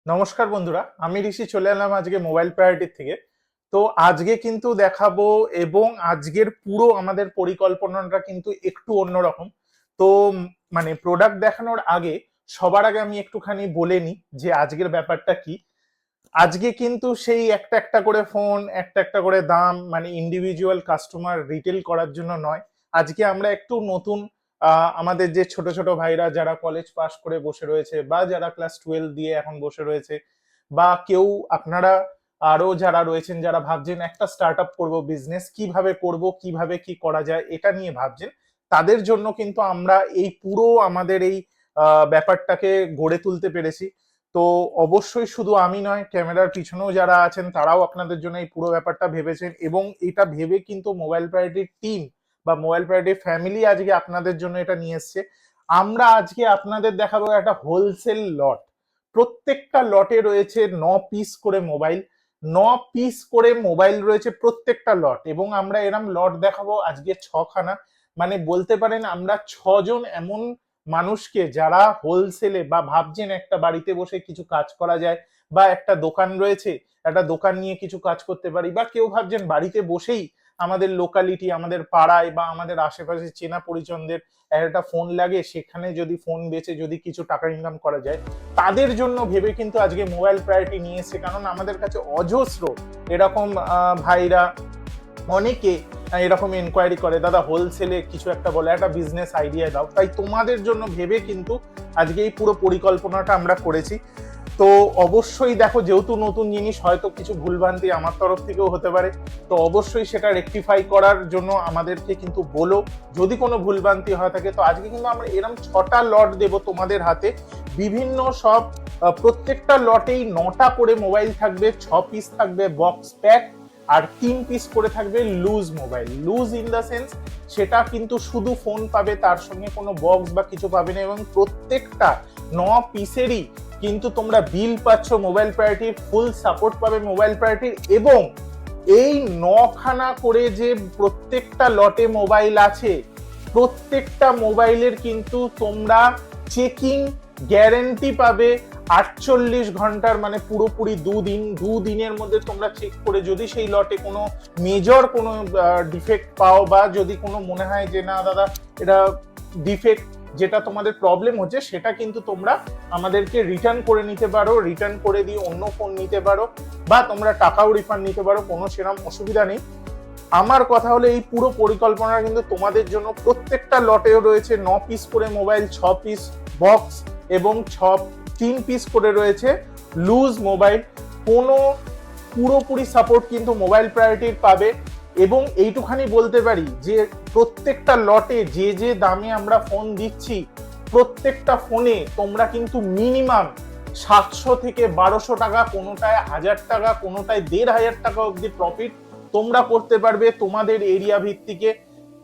নমস্কার বন্ধুরা, আমি ঋষি চলে এলাম আজকে মোবাইল প্রায়োরিটির থেকে। তো আজকে কিন্তু দেখাবো এবং আজকের পুরো আমাদের পরিকল্পনাটা কিন্তু একটু অন্যরকম। তো মানে প্রোডাক্ট দেখানোর আগে সবার আগে আমি একটুখানি বলে নিই যে আজকের ব্যাপারটা কি। আজকে কিন্তু সেই একটা একটা করে ফোন, একটা একটা করে দাম, মানে ইন্ডিভিজুয়াল কাস্টমার রিটেল করার জন্য নয়। আজকে আমরা একটু নতুন আমাদের যে ছোট ছোট ভাইরা যারা কলেজ পাশ করে বসে রয়েছে বা যারা ক্লাস 12 দিয়ে এখন বসে রয়েছে, বা কেউ আপনারা আরো যারা রয়েছেন যারা ভাবছেন একটা স্টার্ট আপ করবো, বিজনেস কিভাবে করব, কিভাবে কি করা যায় এটা নিয়ে ভাবছেন, তাদের জন্য কিন্তু আমরা এই পুরো আমাদের এই ব্যাপারটাকে গড়ে তুলতে পেরেছি। তো অবশ্যই শুধু আমি নয়, ক্যামেরার পিছনেও যারা আছেন তারাও আপনাদের জন্য এই পুরো ব্যাপারটা ভেবেছেন, এবং এটা ভেবে কিন্তু মোবাইল প্রায়োরিটির টিম বা মোবাইল প্রায়োরিটির ফ্যামিলি আজকে আপনাদের জন্য এটা নিয়ে এসছে। আমরা আজকে আপনাদের দেখাবো একটা হোলসেল লট। প্রত্যেকটা লটে রয়েছে 9 পিস করে মোবাইল। 9 পিস করে মোবাইল রয়েছে প্রত্যেকটা লট, এবং আমরা এরম লট দেখাবো আজকে 6খানা। মানে বলতে পারেন আমরা 6জন এমন মানুষকে যারা হোলসেলে বা ভাবছেন একটা বাড়িতে বসে কিছু কাজ করা যায়, বা একটা দোকান রয়েছে, একটা দোকান নিয়ে কিছু কাজ করতে পারি, বা কেউ ভাবছেন বাড়িতে বসেই আমাদের লোকালিটি, আমাদের পাড়ায় বা আমাদের আশেপাশে চেনা পরিজনদের একটা ফোন লাগে, সেখানে যদি ফোন বেচে যদি কিছু টাকা ইনকাম করা যায়, তাদের জন্য ভেবে কিন্তু আজকে মোবাইল প্রায়োরিটি নিয়ে এসেছে। কারণ আমাদের কাছে অজস্র এরকম ভাইরা অনেকে এরকম এনকোয়ারি করে, দাদা হোলসেলে কিছু একটা বলে, একটা বিজনেস আইডিয়া দাও। তাই তোমাদের জন্য ভেবে কিন্তু আজকে এই পুরো পরিকল্পনাটা আমরা করেছি। তো অবশ্যই দেখো, যেহেতু নতুন জিনিস, হয়তো কিছু ভুলভ্রান্তি আমার তরফ থেকেও হতে পারে, তো অবশ্যই সেটা রেকটিফাই করার জন্য আমাদেরকে কিন্তু বলো যদি কোনো ভুলভ্রান্তি হয়ে থাকে। তো আজকে কিন্তু আমরা এরকম 6টা লট দেব তোমাদের হাতে, বিভিন্ন সব প্রত্যেকটা লটেই 9টা করে মোবাইল থাকবে, 6 পিস থাকবে বক্স প্যাক, আর 3 পিস করে থাকবে loose mobile. Loose in the sense সেটা কিন্তু শুধু ফোন পাবে, তার সঙ্গে কোনো বক্স বা কিছু পাবে না, এবং প্রত্যেকটা 9 পিসেরই কিন্তু তোমরা বিল পাচ্ছ মোবাইল প্রায়োরিটির, ফুল সাপোর্ট পাবে মোবাইল প্রায়োরিটির। এবং এই 9খানা করে যে প্রত্যেকটা লটে মোবাইল আছে, প্রত্যেকটা মোবাইলের কিন্তু তোমরা চেকিং গ্যারেন্টি পাবে 48 ঘন্টার, মানে পুরোপুরি দুদিনের মধ্যে তোমরা চেক করে যদি সেই লটে কোনো মেজর কোনো ডিফেক্ট পাও, বা যদি কোনো মনে হয় যে না দাদা এটা ডিফেক্ট, যেটা তোমাদের প্রবলেম হচ্ছে, সেটা কিন্তু তোমরা আমাদেরকে রিটার্ন করে নিতে পারো, রিটার্ন করে দিয়ে অন্য ফোন নিতে পারো, বা তোমরা টাকাও রিফান্ড নিতে পারো, কোনো সেরকম অসুবিধা নেই। আমার কথা হলো এই পুরো পরিকল্পনা কিন্তু তোমাদের জন্য। প্রত্যেকটা লটেও রয়েছে 9 পিস করে মোবাইল, 6 পিস বক্স, এবং 3 পিস করে রয়েছে লুজ মোবাইল। কোনো পুরোপুরি সাপোর্ট কিন্তু মোবাইল প্রায়োরিটির পাবে। এবং এইটুখানি বলতে পারি যে প্রত্যেকটা লটে যে যে দামে আমরা ফোন দিচ্ছি, প্রত্যেকটা ফোনে তোমরা কিন্তু মিনিমাম 700 থেকে 1200 টাকা, কোনোটায় 1000 টাকা, কোনোটায় 1500 টাকা অব্দি প্রফিট তোমরা করতে পারবে তোমাদের এরিয়া ভিত্তিকে।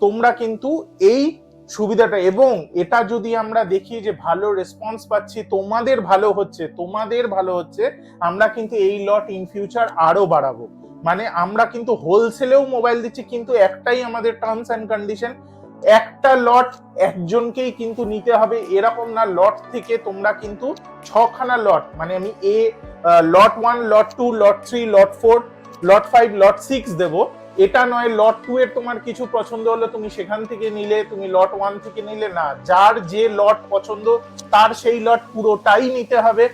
তোমরা কিন্তু এই সুবিধাটা, এবং এটা যদি আমরা দেখি যে ভালো রেসপন্স পাচ্ছি, তোমাদের ভালো হচ্ছে, আমরা কিন্তু এই লট ইন ফিউচার আরো বাড়াবো। মানে আমরা কিন্তু হোলসেলেও মোবাইল দিচ্ছি, কিন্তু একটাই আমাদের টার্মস অ্যান্ড কন্ডিশন, একটা লট একজনকেই কিন্তু নিতে হবে, এরকম না। লট থেকে তোমরা কিন্তু 6খানা লট, মানে আমি লট 1, লট 2, লট 3, লট 4, লট 5, লট 6 দেবো। এটা নয় লট 2 এর তোমার কিছু পছন্দ হলো তুমি সেখান থেকে নিলে, তুমি লট 1 থেকে নিলে না, যার যে লট পছন্দ তার সেই লট পুরোটাই নিতে হবে।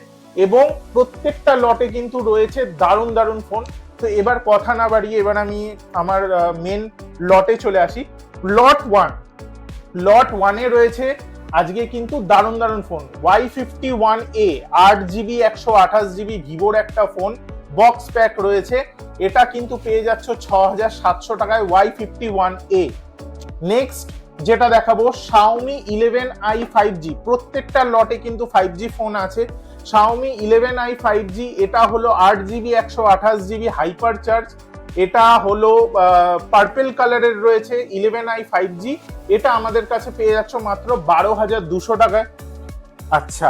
এবং প্রত্যেকটা লটে কিন্তু রয়েছে দারুণ দারুণ ফোন। তো এবার কথা না বাড়িয়ে এবার আমি আমার মেন লটে চলে আসি। লট 1 এ রয়েছে আজকে কিন্তু দারুণ দারুণ ফোন। Y51A 8GB 128GB ভিভোর একটা ফোন, বক্স প্যাক রয়েছে। এটা কিন্তু পেয়ে যাচ্ছ 6700 টাকায় Y51A। নেক্সট যেটা দেখাবো Xiaomi 11i 5G। প্রত্যেকটা লটে কিন্তু 5G ফোন আছে। Xiaomi 11i 5G, এটা হলো 8GB 128GB হাইপার চার্জ। এটা হলো পার্পল কালারের রয়েছে 11i 5G। এটা আমাদের কাছে পেয়ে যাচ্ছ মাত্র 12200 টাকায়। আচ্ছা,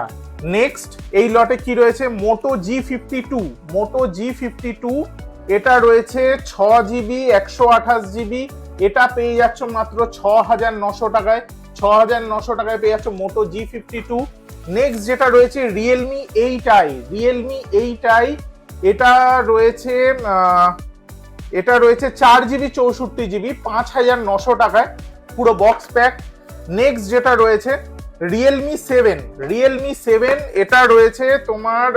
নেক্সট এই লটে কি রয়েছে, Moto G52। এটা রয়েছে 6GB 128GB। এটা পেয়ে যাচ্ছ মাত্র 6900 টাকায়। 6900 টাকায় পেয়ে যাচ্ছ Moto G52। নেক্সট যেটা রয়েছে রিয়েলমি 8i, রিয়েলমি 8i এটা রয়েছে এটা রয়েছে 4GB 64GB 5900 টাকায় পুরো বক্স প্যাক। নেক্সট যেটা রয়েছে রিয়েলমি 7, রিয়েলমি 7 এটা রয়েছে তোমার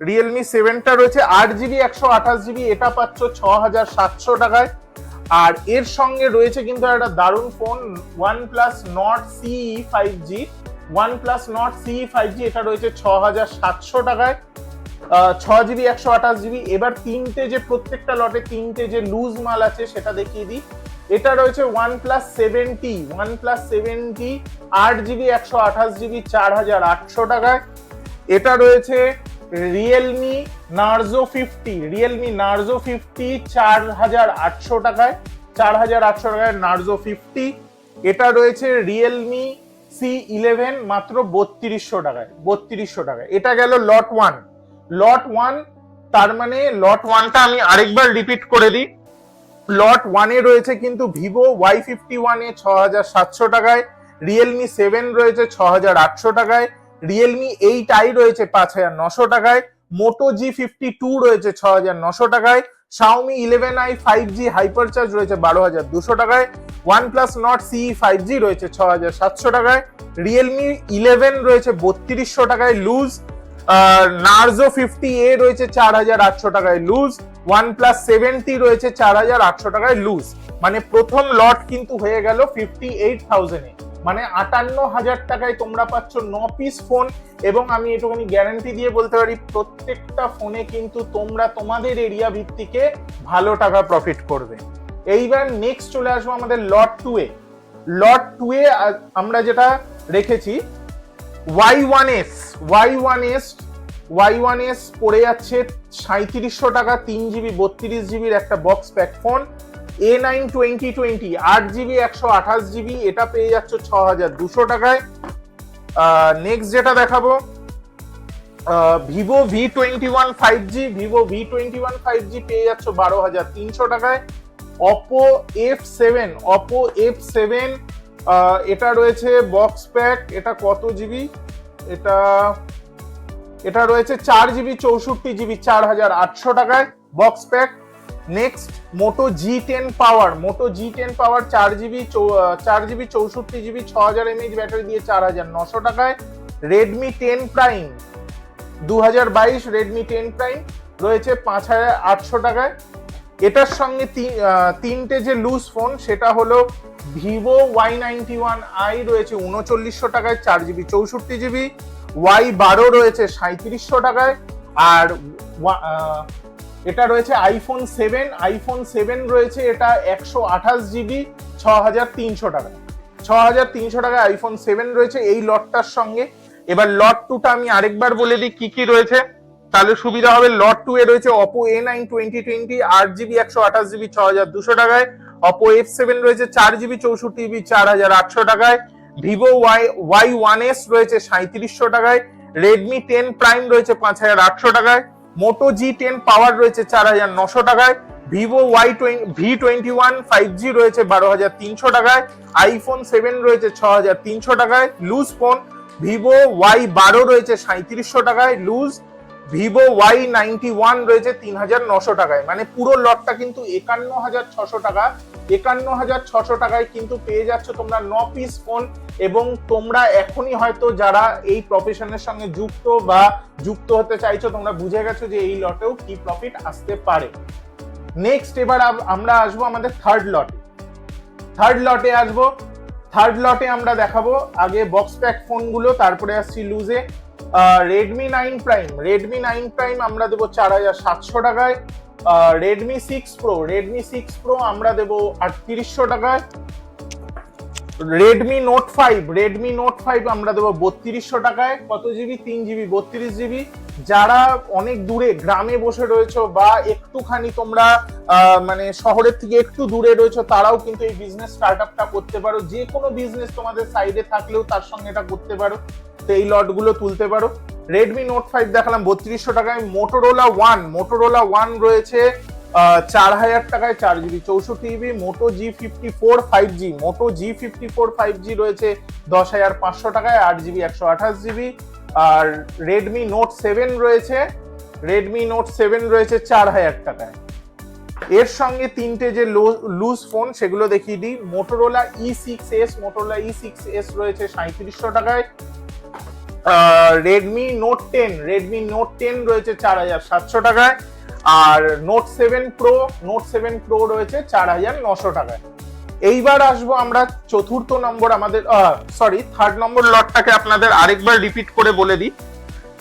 রিয়েলমি 7টা রয়েছে 8GB 128GB, এটা পাচ্ছ 6700 টাকায়। আর এর সঙ্গে রয়েছে কিন্তু একটা দারুণ phone OnePlus Nord CE 5G, OnePlus Nord CE 5G এটা রয়েছে 6700 টাকায়, 6GB 128GB। এবার তিনটে যে প্রত্যেকটা লটে তিনটে যে লুজ মাল আছে সেটা দেখিয়ে দিই। এটা রয়েছে OnePlus 7T, OnePlus 7T 8GB 128GB 4800 টাকায়। এটা রয়েছে রিয়েলমি নার্জো 50, রিয়েলমি নার্জো 50 4800 টাকায়, 4800 টাকায় নার্জো 50। এটা রয়েছে রিয়েলমি C11 মাত্র 3200 টাকায়, 3200 টাকায়। এটা গেল লট 1, লট 1। তার মানে লট 1টা আমি আরেকবার রিপিট করে দিই। লট 1 এ রয়েছে কিন্তু ভিভো Y51 এ 6700 টাকায়, রিয়েলমি 7 রয়েছে 6800 টাকায়, রিয়েলমি 8i রয়েছে 5900 টাকায়, মোটো G52 রয়েছে 6900 টাকায়, Xiaomi 11i 5G হাইপারচার্জ রয়েছে 12200 টাকায়, OnePlus Nord CE 5G রয়েছে 6700 টাকায়, রিয়েলমি 11 রয়েছে 3200 টাকায় লুজ, নার্জো 50A রয়েছে 4800 টাকায় লুজ, OnePlus 7T রয়েছে 4800 টাকায় লুজ। মানে প্রথম লট কিন্তু হয়ে গেল 58,000 এ, মানে 58,000 টাকায় তোমরা পাচ্ছ 9 পিস ফোন। এবং আমি এটুকুনি গ্যারান্টি দিয়ে বলতে পারি প্রত্যেকটা ফোনে কিন্তু তোমরা তোমাদের এরিয়া ভিত্তিকে ভালো টাকা প্রফিট করবে। এইবার নেক্সট চলে আসবো আমাদের লট 2 এ। লট 2 এ আমরা যেটা রেখেছি Y1s, Y1s পড়ে যাচ্ছে 3700 টাকা, 3GB 32GB একটা box pack phone. A9 2020 8GB 128GB এটা পেয়ে যাচ্ছ 6200 টাকায়। নেক্সট যেটা দেখাবো Vivo V21 5G, Vivo V21 5G পেয়ে যাচ্ছ 12300 টাকায়। Oppo F7, Oppo F7 এটা রয়েছে বক্স প্যাক, এটা কত জিবি, এটা রয়েছে 4GB 64GB 4800 টাকায় বক্স প্যাক। নেক্সট মোটো G10 পাওয়ার, মোটো G10 পাওয়ার 4GB 64GB 6000 mAh ব্যাটারি দিয়ে 4900 টাকায়। রেডমি 10 প্রাইম 2022 রেডমি 10 প্রাইম রয়েছে 5800 টাকায়। এটার সঙ্গে তিনটে যে লুজ ফোন সেটা হলো ভিভো Y91i রয়েছে 3900 টাকায় 4GB 64GB, Y12 রয়েছে 3700 টাকায়। আর এটা রয়েছে আইফোন 7, আইফোন 7 রয়েছে এটা 128GB 6300 টাকায়, 6300 টাকায় আইফোন 7 রয়েছে এই লটটার সঙ্গে। এবার লট 2টা আমি আরেকবার বলে দিই কি কি রয়েছে তাহলে সুবিধা হবে। লট 2 এ রয়েছে Oppo A9 2020 8GB 128GB 6200 টাকায়, Oppo F7 রয়েছে 4GB 64GB 4800 টাকায়, Vivo Y1s রয়েছে 3700 টাকায়, Redmi 10 Prime রয়েছে 5800 টাকায়, Moto G10 পাওয়ার রয়েছে 4900 টাকায়, Vivo V21 5G রয়েছে 12300 টাকায়, iPhone 7 রয়েছে 6300 টাকায় লুজ ফোন, Vivo Y12 রয়েছে 3700 টাকায় লুজ, Vivo Y91 রয়েছে 3900 টাকায়। মানে পুরো লটটা কিন্তু 51600 টাকা, 51600 টাকায় কিন্তু পেয়ে যাচ্ছ তোমরা 9 পিস ফোন। এবং তোমরা এখনই হয়তো যারা এই প্রফেশনের সঙ্গে যুক্ত বা যুক্ত হতে চাইছো তোমরা বুঝে গেছো যে এই লটেও কি প্রফিট আসতে পারে। নেক্সট এবার আমরা আসবো আমাদের থার্ড লটে আমরা দেখাবো আগে বক্স প্যাক ফোনগুলো, তারপরে আসছি লুজে। Redmi 9 Prime আমরা দেবো 4700 টাকায়, Redmi 6 Pro আমরা দেবো 3800 টাকায়, Redmi Note 5 আমরা দেবো 3200 টাকায়। কত জিবি? 3GB 32GB। যারা অনেক দূরে গ্রামে বসে রয়েছো বা একটুখানি তোমরা মানে শহরের থেকে একটু দূরে রয়েছো তারাও কিন্তু এই বিজনেস স্টার্টআপটা করতে পারো। যে কোনো বিজনেস তোমাদের সাইডে থাকলেও তার সঙ্গে এটা করতে পারো, তো এই লটগুলো তুলতে পারো। Redmi Note 5 দেখালাম 3200 টাকায়। Motorola One রয়েছে 4000 টাকায় 4GB 64GB। মোটো G54 5G, মোটো G54 5G রয়েছে 10,500 টাকায়, 8GB 128GB। আর রেডমি নোট 7 রয়েছে, রেডমি নোট 7 রয়েছে 4000 টাকায়। এর সঙ্গে তিনটে যে লুজ ফোন সেগুলো দেখিয়ে দিই। মোটোরোলা E6s, মোটোরোলা E6s রয়েছে 3700 টাকায়। রেডমি নোট 10, রেডমি নোট 10 রয়েছে 4700 টাকায়। আর নোট 7 প্রো, নোট 7 প্রো রয়েছে 4900 টাকায়। এইবার আসবো আমরা চতুর্থ নম্বর, আমাদের থার্ড নম্বর লটটাকে আপনাদের আরেকবার রিপিট করে বলে দিই।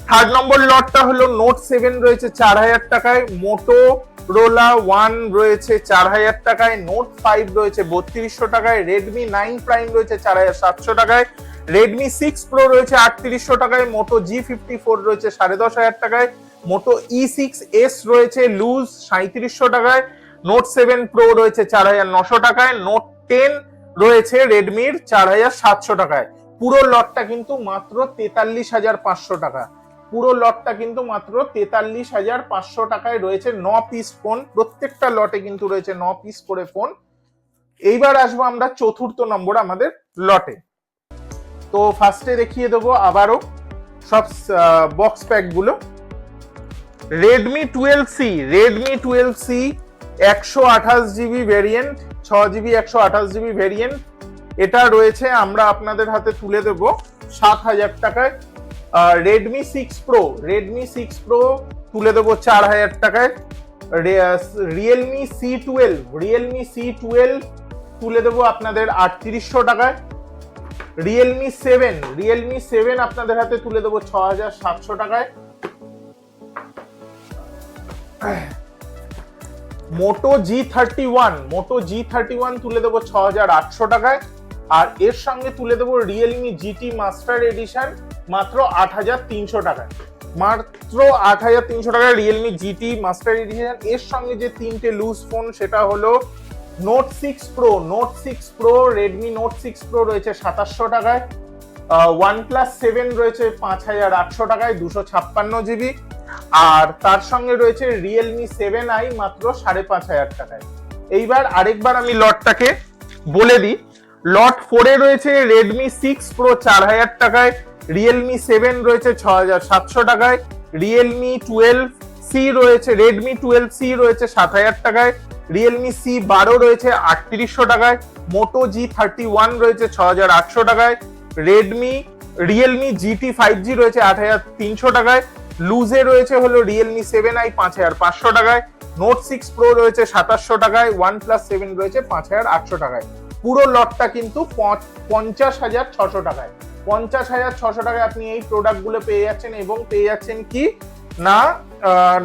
থার্ড নম্বর লটটা হলো নোট 7 রয়েছে 4000 টাকায়, মোটোরোলা 1 রয়েছে 4000 টাকায়, নোট 5 রয়েছে 3200 টাকায়, রেডমি 9 প্রাইম রয়েছে 4700 টাকায়, রেডমি 6 প্রো রয়েছে 3800 টাকায়, মোটো G54 রয়েছে 10500 টাকায়, মোটো E6s রয়েছে লুজ 3700 টাকায়, নোট 7 প্রো রয়েছে 4900 টাকায়, নোট 10 রয়েছে রেডমির 4700 টাকায়। পুরো লটটা কিন্তু মাত্র 43,500 টাকা। পুরো লটটা কিন্তু মাত্র 43,500 টাকায় রয়েছে 9 পিস ফোন। প্রত্যেকটা লটে কিন্তু রয়েছে 9 পিস করে ফোন। এইবার আসবো আমরা চতুর্থ নম্বর আমাদের লটে। তো ফার্স্টে দেখিয়ে দেবো আবারও সব বক্স প্যাক গুলো। Redmi 12C, Redmi 12C 128GB variant, 6GB 128GB variant, এটা রয়েছে আমরা আপনাদের হাতে তুলে দেব 7,000 টাকায়। রেডমি 6 প্রো, রেডমি 6 প্রো তুলে দেবো 4,000 টাকায়। রিয়েলমি C12, রিয়েলমি C12 তুলে দেবো আপনাদের 3800 টাকায়। রিয়েলমি 7, রিয়েলমি 7 আপনাদের হাতে তুলে দেবো 6,700 টাকায়। মোটো G31, মোটো G31 তুলে দেবো 6,800 টাকায়। আর এর সঙ্গে তুলে দেবো রিয়েলমি GT মাস্টার এডিশন মাত্র 8,300 টাকায়, মাত্র 8,300 টাকায় রিয়েলমি GT মাস্টার এডিশন। এর সঙ্গে যে তিনটে লুজ ফোন সেটা হলো note 6 pro, note 6 pro, Redmi note 6 pro রয়েছে 2700 টাকায়, OnePlus 7 রয়েছে 5,800 টাকায় 256GB। আর তার সঙ্গে রয়েছে রিয়েলমি 7i মাত্র 5,500 টাকায়। এইবার আরেকবার আমি লটটাকে বলে দিই। লট 4 রয়েছে রেডমি 6 প্রো 4,000 টাকায়, রিয়েলমি 7 রয়েছে 6,700 টাকায়, রিয়েলমি 12C রয়েছে, রেডমি 12C রয়েছে 7,000 টাকায়, রিয়েলমি C12 রয়েছে 3800 টাকায়, মোটো G31 রয়েছে 6,800 টাকায়, রিয়েলমি GT 5G রয়েছে 8,300 টাকায়, লুজে রয়েছে হলো রিয়েলমি 7i 5,500 টাকায়, নোট 6 প্রো রয়েছে 2700 টাকায়, OnePlus 7 রয়েছে 5,800 টাকায়। পুরো লটটা কিন্তু 50,600 টাকায়। 50,600 টাকায় আপনি এই প্রোডাক্টগুলো পেয়ে যাচ্ছেন এবং পেয়ে যাচ্ছেন কি না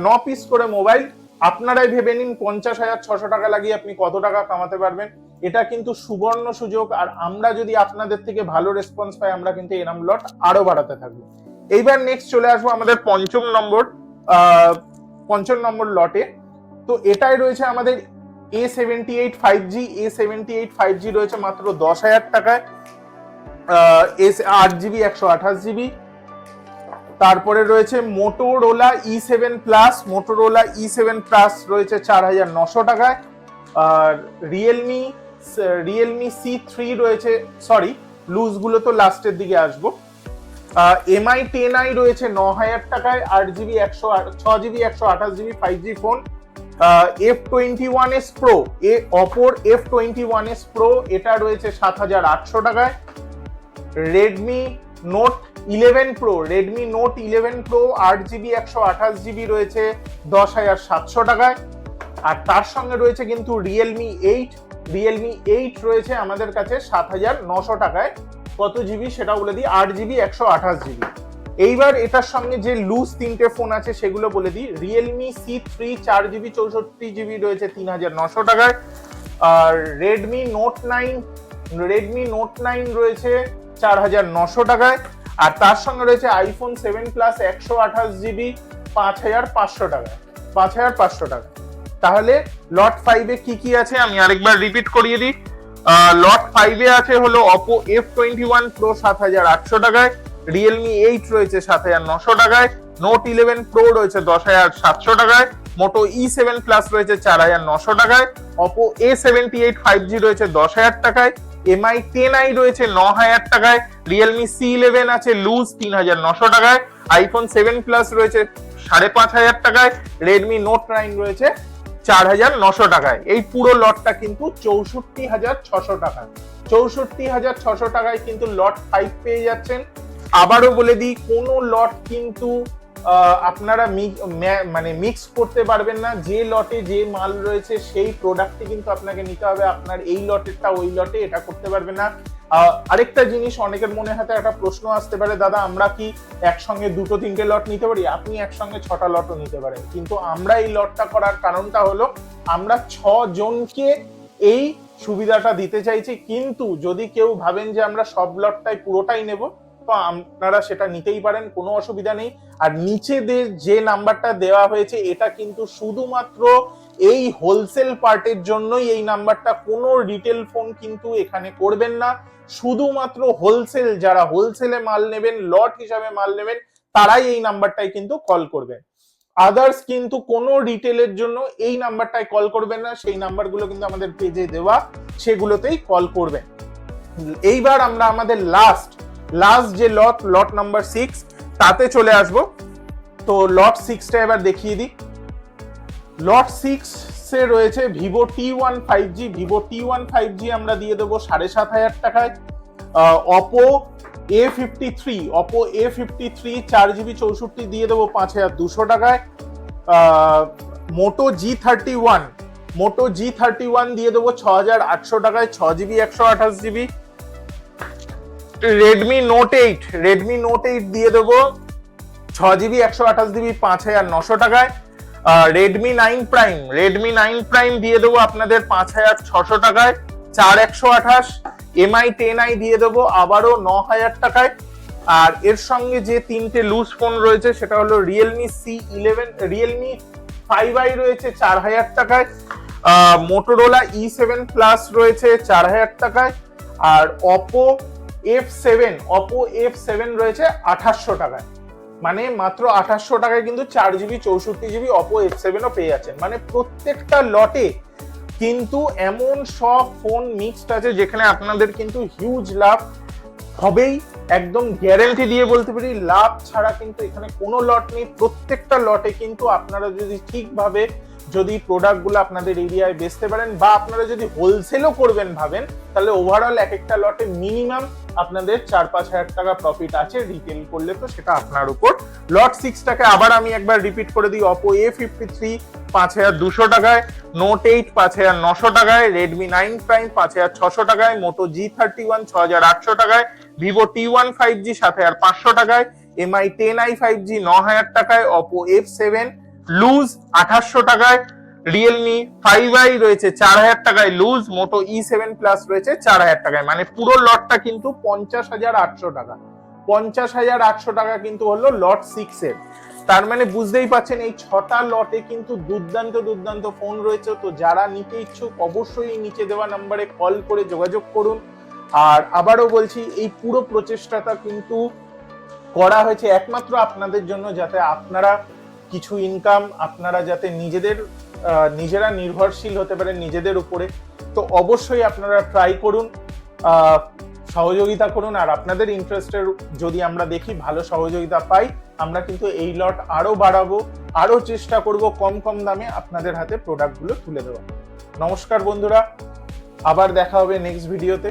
9 পিস করে মোবাইল। আপনারাই ভেবে নিন 50,600 টাকা লাগিয়ে আপনি কত টাকা কামাতে পারবেন। এটা কিন্তু সুবর্ণ সুযোগ। আর আমরা যদি আপনাদের থেকে ভালো রেসপন্স পাই আমরা কিন্তু এরম লট আরো বাড়াতে থাকবো। এইবার নেক্সট চলে আসবো আমাদের পঞ্চম নম্বর লটে। তো এটাই রয়েছে আমাদের A78 5G, A78 5G রয়েছে মাত্র 10,000 টাকায়, 8GB 128GB। তারপরে রয়েছে Motorola E7 plus, Motorola E7 plus রয়েছে 4,900 টাকায়। আর রিয়েলমি C3 রয়েছে, সরি লুজ গুলো তো লাস্টের দিকে আসবো। MI 10i রয়েছে 9,000 টাকায়, 8GB 6GB 128GB 5G phone. F21s Pro, অপোর F21s Pro এটা রয়েছে 7,800 টাকায়। Redmi note 11 pro, Redmi note 11 pro 8GB 128GB রয়েছে 10,700 টাকায়। আর তার সঙ্গে রয়েছে কিন্তু রিয়েলমি 8 রয়েছে আমাদের কাছে 7,900 টাকায়। কত জিবি সেটা বলে দিই, 8GB 128GB। এইবার এটার সঙ্গে যে লুজ তিনটে ফোন আছে সেগুলো বলে দিই। রিয়েলমি C3 4GB 64GB রয়েছে 3,900 টাকায়। আর রেডমি নোট 9 রয়েছে 4,900 টাকায়। আর তার সঙ্গে রয়েছে আইফোন 7 প্লাস 128GB 5,500 টাকায়, 5,500 টাকা। তাহলে লট 5 এ কি কি আছে আমি আরেকবার রিপিট করিয়ে দিই। লট 5 এ আছে হলো Oppo F21 Pro 7,800 টাকায়, রিয়েলমি 8 রয়েছে 7,900 টাকায়, নোট 11 Pro রয়েছে 10,700 টাকায়, মোটো E7 প্লাস রয়েছে 4,900 টাকায়, অপো A78 5G রয়েছে 10,000 টাকায়, MI 10i রয়েছে 9,000 টাকায়, রিয়েলমি C11 আছে লুজ 3,900 টাকায়, আইফোন 7 প্লাস রয়েছে 5,500 টাকায়, রেডমি নোট 9 রয়েছে 4,900 টাকায়। এই পুরো লটটা কিন্তু 64,600 টাকায়। 64,600 টাকায় কিন্তু লট 5 পেয়ে যাচ্ছেন। আবারও বলে দিই, কোনো লট কিন্তু আপনারা মানে মিক্স করতে পারবেন না। যে লটে যে মাল রয়েছে সেই প্রোডাক্টই কিন্তু আপনাকে নিতে হবে। আপনার এই লটেরটা ওই লটে এটা করতে পারবেন না। আরেকটা জিনিস, অনেকের মনে হাতে একটা প্রশ্ন আসতে পারে, দাদা আমরা কি একসঙ্গে 2-3টে লট নিতে পারি? আপনি একসঙ্গে 6টা লটও নিতে পারেন, কিন্তু আমরা এই লটটা করার কারণটা হলো আমরা 6 জনকে এই সুবিধাটা দিতে চাইছি। কিন্তু যদি কেউ ভাবেন যে আমরা সব লটটাই পুরোটাই নেব, তো আপনারা সেটা নিতেই পারেন, কোনো অসুবিধা নেই। আর নিচে যে নাম্বারটা দেওয়া হয়েছে এটা কিন্তু শুধুমাত্র এই হোলসেল পার্টের জন্যই এই নাম্বারটা। কোনো রিটেল ফোন কিন্তু এখানে করবেন না, শুধুমাত্র হোলসেল, যারা হোলসেলে মাল নেবেন, লট হিসাবে মাল নেবেন, তারাই এই নাম্বারটাই কিন্তু কল করবেন। আদার্স কিন্তু কোনো রিটেলের জন্য এই নাম্বারটায় কল করবেন না। সেই নাম্বারগুলো কিন্তু আমাদের পেজে দেওয়া, সেগুলোতেই কল করবেন। এইবার আমরা আমাদের লাস্ট যে লট নাম্বার 6 তাতে চলে আসবো। তো লট 6টা এবার দেখিয়ে দিই। লট 6 এ রয়েছে Vivo T1 5G। Vivo T1 5G আমরা দিয়ে দেবো 7,500 টাকায়। অপো A53 4GB 64 দিয়ে দেবো 5,200 টাকায়। মোটো G31 দিয়ে দেবো 6,800 টাকায়, 6GB 128GB। রেডমি নোট 8 দিয়ে দেবো 6GB 128GB 5,900 টাকায়। রেডমি 9 প্রাইম দিয়ে দেবো আপনাদের 5,600 টাকায়, 4,128। MI 10i দিয়ে দেবো আবারও 9,000 টাকায়। আর এর সঙ্গে যে 3টে লুজ ফোন রয়েছে সেটা হলো রিয়েলমি C11, রিয়েলমি 5i রয়েছে 4,000 টাকায়, মোটোরোলা E7 প্লাস রয়েছে 4,000 টাকায়, আর অপো F7 রয়েছে 2,800 টাকায়। মানে মাত্র 2,800 টাকায় কিন্তু 4GB 64GB অপো F7ও পেয়ে যাচ্ছেন। মানে প্রত্যেকটা লটে কিন্তু এমন সব ফোন মিক্সড আছে যেখানে আপনাদের কিন্তু হিউজ লাভ হবেই। একদম গ্যারান্টি দিয়ে বলতে পারি, লাভ ছাড়া কিন্তু এখানে কোনো লট নেই। প্রত্যেকটা লটে কিন্তু আপনারা যদি ঠিকভাবে যদি প্রোডাক্টগুলো আপনাদের এরিয়ায় বেচতে পারেন, বা আপনারা যদি হোলসেলও করবেন ভাবেন, তাহলে ওভারঅল এক একটা লটে মিনিমাম আপনাদের 4-5 হাজার টাকা প্রফিট আছে। রিটেল করলে তো সেটা আপনার উপর। লট 6টাকে আবার আমি একবার রিপিট করে দিই। অপো A53 5,200 টাকায়, নোট 8 5,900 টাকায়, রেডমি 9 প্রাইম 5,600 টাকায়, মোটো G31 6,800 টাকায়, ভিভো T1 5G 7,500 টাকায়, MI 10i 5G 9,000 টাকায়, অপো F7 লুজ 2,800 টাকায়, রিয়েলমি 5i রয়েছে 4,000 টাকায় লুজ, মোটো E7 প্লাস রয়েছে 4,000 টাকায়। মানে পুরো লটটা কিন্তু 50,800 টাকা। 50,800 টাকা কিন্তু হলো লট 6 এর। তার মানে বুঝতেই পাচ্ছেন এই 6টা লটে কিন্তু দুর্দান্ত ফোন রয়েছে। তো যারা নিতে ইচ্ছুক অবশ্যই নিচে দেওয়া নাম্বারে কল করে যোগাযোগ করুন। আর আবারও বলছি, এই পুরো প্রচেষ্টাটা কিন্তু করা হয়েছে একমাত্র আপনাদের জন্য, যাতে আপনারা কিছু ইনকাম, আপনারা যাতে নিজেরা নির্ভরশীল হতে পারেন নিজেদের উপরে। তো অবশ্যই আপনারা ট্রাই করুন, সহযোগিতা করুন। আর আপনাদের ইন্টারেস্টের যদি আমরা দেখি ভালো সহযোগিতা পাই, আমরা কিন্তু এই লট আরো বাড়াবো, আরো চেষ্টা করব কম দামে আপনাদের হাতে প্রোডাক্টগুলো তুলে দেওয়া। নমস্কার বন্ধুরা, আবার দেখা হবে নেক্সট ভিডিওতে।